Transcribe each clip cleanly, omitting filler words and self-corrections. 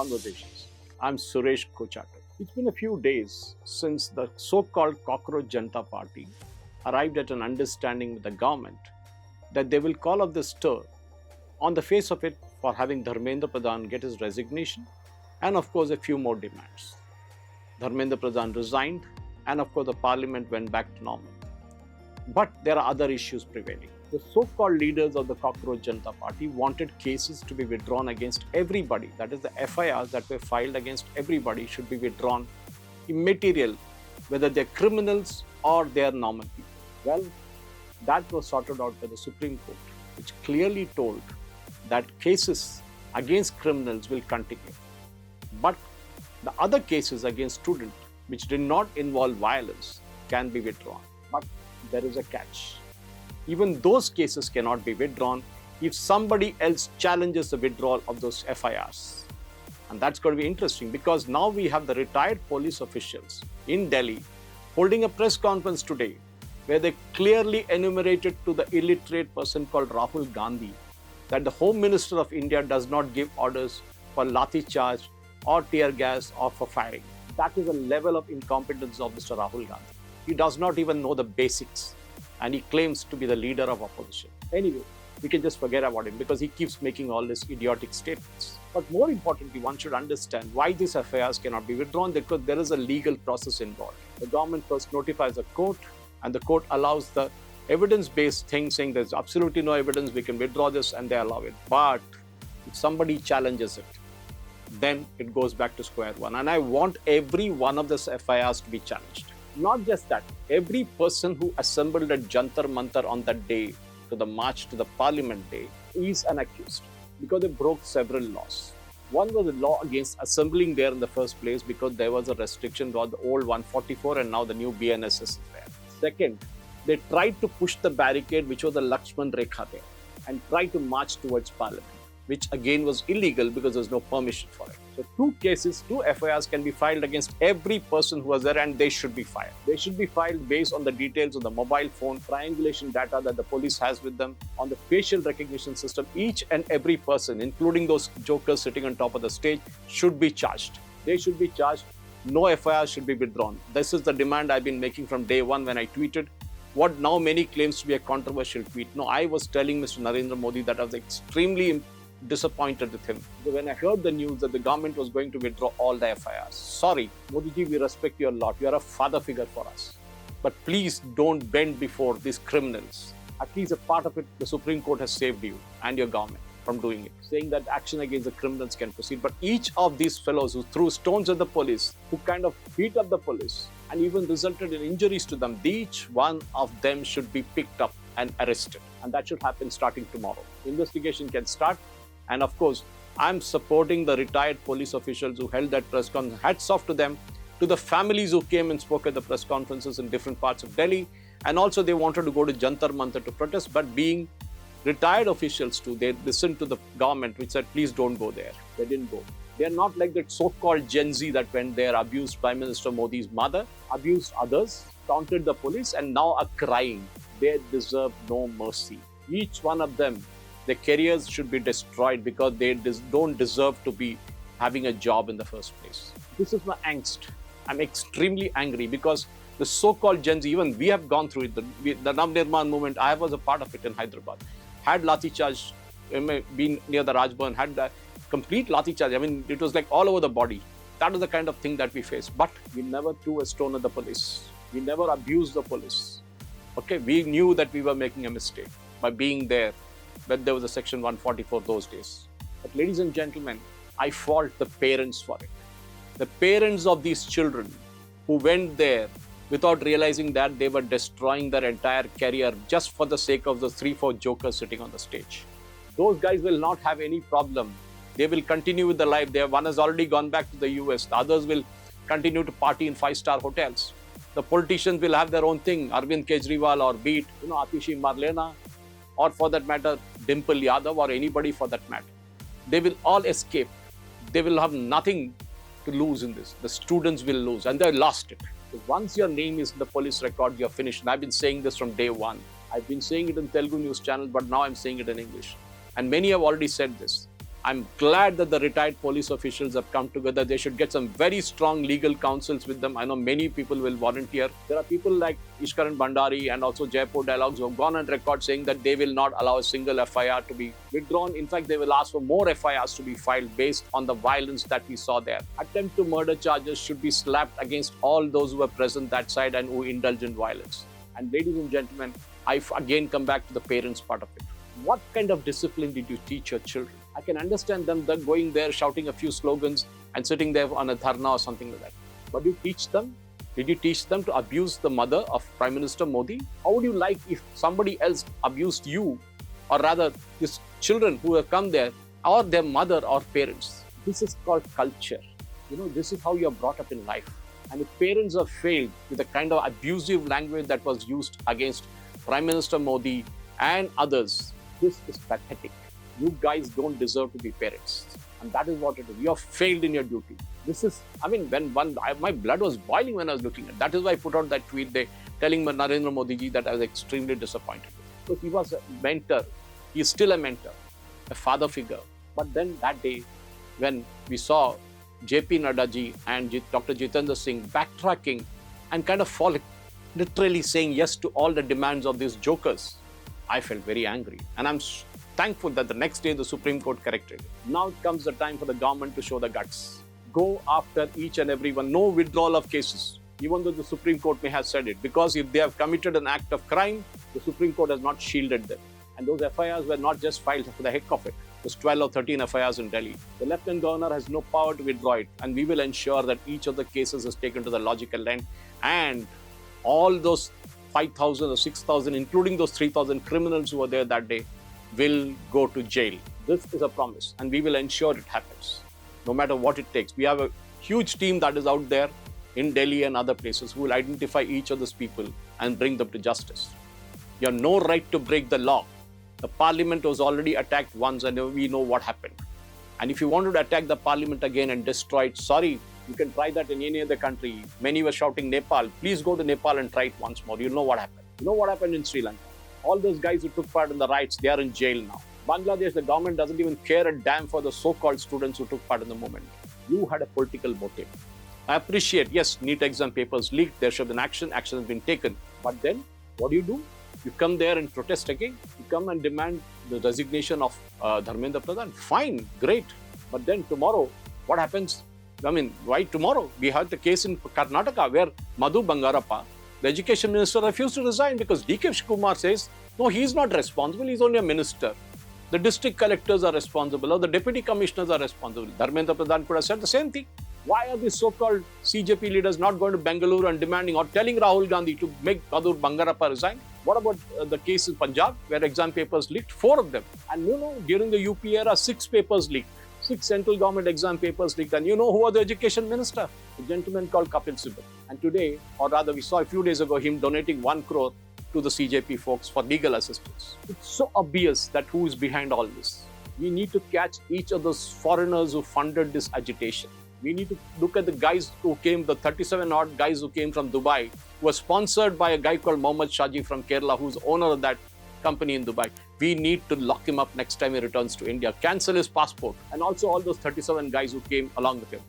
Conversations. I'm Suresh Kochakar. It's been a few days since the so-called Cockroach Jantar Party arrived at an understanding with the government that they will call off the stir on the face of it for having Dharmendra Pradhan get his resignation and of course a few more demands. Dharmendra Pradhan resigned and of course the parliament went back to normal. But there are other issues prevailing. The so-called leaders of the Cockroach Jantar Party wanted cases to be withdrawn against everybody. That is, the FIRs that were filed against everybody should be withdrawn immaterial, whether they're criminals or they're normal people. Well, that was sorted out by the Supreme Court, which clearly told that cases against criminals will continue. But the other cases against students, which did not involve violence, can be withdrawn. But there is a catch. Even those cases cannot be withdrawn if somebody else challenges the withdrawal of those FIRs. And that's going to be interesting because now we have the retired police officials in Delhi holding a press conference today where they clearly enumerated to the illiterate person called Rahul Gandhi that the Home Minister of India does not give orders for lathi charge or tear gas or for firing. That is a level of incompetence of Mr. Rahul Gandhi. He does not even know the basics. And he claims to be the leader of opposition. Anyway, we can just forget about him because he keeps making all these idiotic statements. But more importantly, one should understand why these FIRs cannot be withdrawn because there is a legal process involved. The government first notifies the court and the court allows the evidence-based thing saying there's absolutely no evidence, we can withdraw this, and they allow it. But if somebody challenges it, then it goes back to square one. And I want every one of these FIRs to be challenged. Not just that, every person who assembled at Jantar Mantar on that day to the march to the parliament day is an accused because they broke several laws. One was the law against assembling there in the first place because there was a restriction about the old 144 and now the new BNSS is there. Second, they tried to push the barricade which was the Lakshman Rekha there and tried to march towards parliament, which again was illegal because there's no permission for it. So two FIRs can be filed against every person who was there and they should be filed. They should be filed based on the details of the mobile phone triangulation data that the police has with them, on the facial recognition system. Each and every person, including those jokers sitting on top of the stage, should be charged. They should be charged. No FIR should be withdrawn. This is the demand I've been making from day one when I tweeted what now many claims to be a controversial tweet. No, I was telling Mr. Narendra Modi that I was extremely disappointed with him. When I heard the news that the government was going to withdraw all the FIRs. Sorry, Modi ji, we respect you a lot. You are a father figure for us. But please don't bend before these criminals. At least a part of it, the Supreme Court has saved you and your government from doing it, saying that action against the criminals can proceed. But each of these fellows who threw stones at the police, who kind of beat up the police and even resulted in injuries to them, each one of them should be picked up and arrested. And that should happen starting tomorrow. Investigation can start. And of course, I'm supporting the retired police officials who held that press conference. Hats off to them, to the families who came and spoke at the press conferences in different parts of Delhi. And also they wanted to go to Jantar Mantar to protest, but being retired officials too, they listened to the government which said, please don't go there. They didn't go. They're not like that so-called Gen Z that went there, abused Prime Minister Modi's mother, abused others, taunted the police, and now are crying. They deserve no mercy. Each one of them, their careers should be destroyed because they don't deserve to be having a job in the first place. This is my angst. I'm extremely angry because the so-called Gen Z, even we have gone through it. The Navnirman movement, I was a part of it in Hyderabad. Had lathi charge, been near the Rajbhavan, had the complete lathi charge. I mean, it was like all over the body. That is the kind of thing that we face. But we never threw a stone at the police. We never abused the police. Okay, we knew that we were making a mistake by being there when there was a section 144 those days. But ladies and gentlemen, I fault the parents for it. The parents of these children who went there without realizing that they were destroying their entire career just for the sake of the 3-4 jokers sitting on the stage. Those guys will not have any problem. They will continue with their life. One has already gone back to the US. The others will continue to party in 5-star hotels. The politicians will have their own thing. Arvind Kejriwal or beat, Atishi Marlena, or for that matter, Dimple Yadav or anybody for that matter. They will all escape. They will have nothing to lose in this. The students will lose and they lost it. So once your name is in the police record, you're finished. And I've been saying this from day one. I've been saying it in Telugu news channels, but now I'm saying it in English. And many have already said this. I'm glad that the retired police officials have come together. They should get some very strong legal counsels with them. I know many people will volunteer. There are people like Ishkaran Bandari and also Jaipur Dialogues who have gone on record saying that they will not allow a single FIR to be withdrawn. In fact, they will ask for more FIRs to be filed based on the violence that we saw there. Attempt to murder charges should be slapped against all those who were present that side and who indulge in violence. And ladies and gentlemen, I again come back to the parents part of it. What kind of discipline did you teach your children? I can understand them going there, shouting a few slogans and sitting there on a dharna or something like that. But did you teach them to abuse the mother of Prime Minister Modi? How would you like if somebody else abused you, or rather these children who have come there, or their mother or parents? This is called culture. This is how you are brought up in life. And if parents have failed with the kind of abusive language that was used against Prime Minister Modi and others, this is pathetic. You guys don't deserve to be parents. And that is what it is. You have failed in your duty. My blood was boiling when I was looking at it. That is why I put out that tweet there telling Narendra Modi ji that I was extremely disappointed. Because he was a mentor. He is still a mentor, a father figure. But then that day, when we saw JP Nadda ji and Dr. Jitendra Singh backtracking and kind of literally saying yes to all the demands of these jokers, I felt very angry. And I'm thankful that the next day the Supreme Court corrected it. Now it comes the time for the government to show the guts. Go after each and every one. No withdrawal of cases, even though the Supreme Court may have said it. Because if they have committed an act of crime, the Supreme Court has not shielded them. And those FIRs were not just filed for the heck of it. There's 12 or 13 FIRs in Delhi. The Lieutenant Governor has no power to withdraw it. And we will ensure that each of the cases is taken to the logical end. And all those 5,000 or 6,000, including those 3,000 criminals who were there that day, will go to jail. This is a promise, and we will ensure it happens, no matter what it takes. We have a huge team that is out there in Delhi and other places who will identify each of those people and bring them to justice. You have no right to break the law. The parliament was already attacked once, and we know what happened. And if you wanted to attack the parliament again and destroy it, sorry, you can try that in any other country. Many were shouting Nepal. Please go to Nepal and try it once more. You'll know what happened. You know what happened in Sri Lanka? All those guys who took part in the riots, they are in jail now. Bangladesh, the government doesn't even care a damn for the so-called students who took part in the movement. You had a political motive. I appreciate, yes, NEET exam papers leaked. There should have been action. Action has been taken. But then, what do? You come there and protest again. You come and demand the resignation of Dharmendra Pradhan. Fine, great. But then tomorrow, what happens? Why tomorrow? We had the case in Karnataka where Madhu Bangarappa, the education minister, refused to resign because D.K. Kumar says, no, he's not responsible, he's only a minister. The district collectors are responsible, or the deputy commissioners are responsible. Dharmendra Pradhan could have said the same thing. Why are these so-called CJP leaders not going to Bengaluru and demanding or telling Rahul Gandhi to make Madhu Bangarappa resign? What about the case in Punjab where exam papers leaked? 4 of them. And during the UP era, 6 papers leaked. 6 central government exam papers leaked. And you know who was the education minister? A gentleman called Kapil Sibal. And today, or rather we saw a few days ago, him donating 1 crore to the CJP folks for legal assistance. It's so obvious that who is behind all this. We need to catch each of those foreigners who funded this agitation. We need to look at the guys who came, the 37 odd guys who came from Dubai, who were sponsored by a guy called Mohammed Shaji from Kerala, who's owner of that company in Dubai. We need to lock him up next time he returns to India, cancel his passport, and also all those 37 guys who came along with him.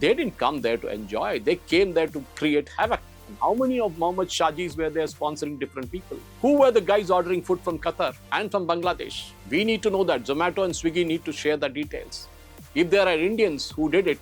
They didn't come there to enjoy, they came there to create havoc. And how many of Mohammed Shajis were there sponsoring different people? Who were the guys ordering food from Qatar and from Bangladesh? We need to know that. Zomato and Swiggy need to share the details. If there are Indians who did it,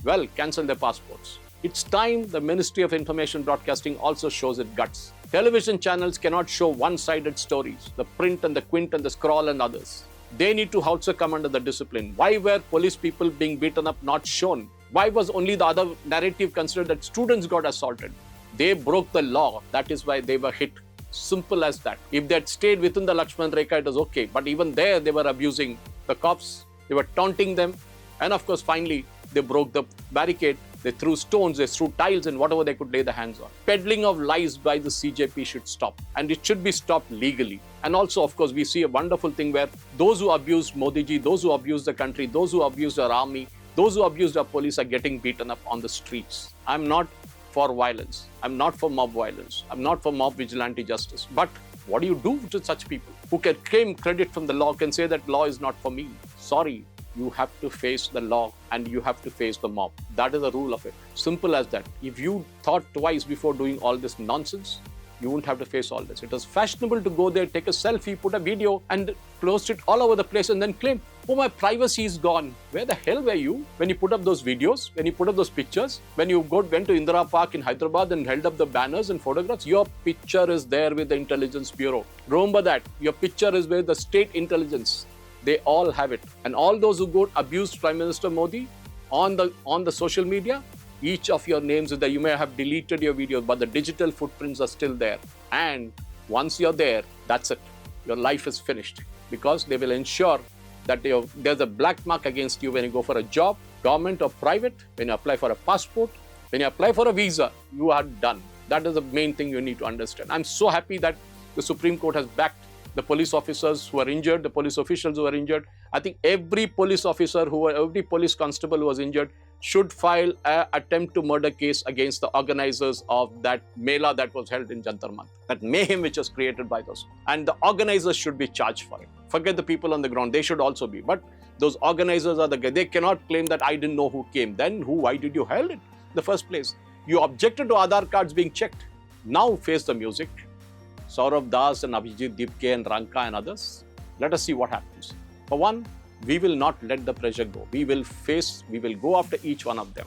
well, cancel their passports. It's time the Ministry of Information Broadcasting also shows its guts. Television channels cannot show one-sided stories, the print and the quint and the scroll and others. They need to also come under the discipline. Why were police people being beaten up not shown? Why was only the other narrative considered that students got assaulted? They broke the law. That is why they were hit. Simple as that. If they had stayed within the Lakshman Rekha, it was okay. But even there, they were abusing the cops. They were taunting them. And of course, finally, they broke the barricade. They threw stones, they threw tiles and whatever they could lay their hands on. Peddling of lies by the CJP should stop. And it should be stopped legally. And also, of course, we see a wonderful thing where those who abused Modi ji, those who abused the country, those who abused our army, those who abused our police are getting beaten up on the streets. I'm not for violence. I'm not for mob violence. I'm not for mob vigilante justice. But what do you do to such people who can claim credit from the law, can say that law is not for me? Sorry, you have to face the law and you have to face the mob. That is the rule of it. Simple as that. If you thought twice before doing all this nonsense, you wouldn't have to face all this. It was fashionable to go there, take a selfie, put a video and post it all over the place and then claim, oh, my privacy is gone. Where the hell were you when you put up those videos, when you put up those pictures, when you went to Indira Park in Hyderabad and held up the banners and photographs? Your picture is there with the Intelligence Bureau. Remember that. Your picture is with the state intelligence. They all have it. And all those who go abuse Prime Minister Modi on the social media, each of your names is there. You may have deleted your videos, but the digital footprints are still there. And once you're there, that's it. Your life is finished, because they will ensure that there's a black mark against you when you go for a job, government or private, when you apply for a passport, when you apply for a visa, you are done. That is the main thing you need to understand. I'm so happy that the Supreme Court has backed the police officers who are injured, the police officials who are injured. I think every police officer, every police constable who was injured should file an attempt to murder case against the organizers of that Mela that was held in Jantar Mantar, that mayhem which was created by those. And the organizers should be charged for it. Forget the people on the ground, they should also be. But those organizers are the guys. They cannot claim that I didn't know who came. Then why did you hold it in the first place? You objected to Aadhaar cards being checked. Now face the music. Saurabh Das and Abhijit Dipke and Ranka and others. Let us see what happens. For one, we will not let the pressure go. We will go after each one of them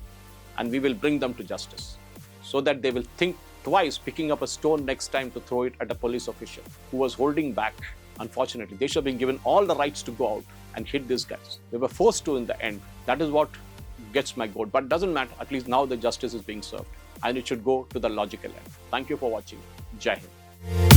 and we will bring them to justice so that they will think twice picking up a stone next time to throw it at a police official who was holding back. Unfortunately, they should have been given all the rights to go out and hit these guys. They were forced to in the end. That is what gets my goat. But it doesn't matter. At least now the justice is being served and it should go to the logical end. Thank you for watching. Jai Hind.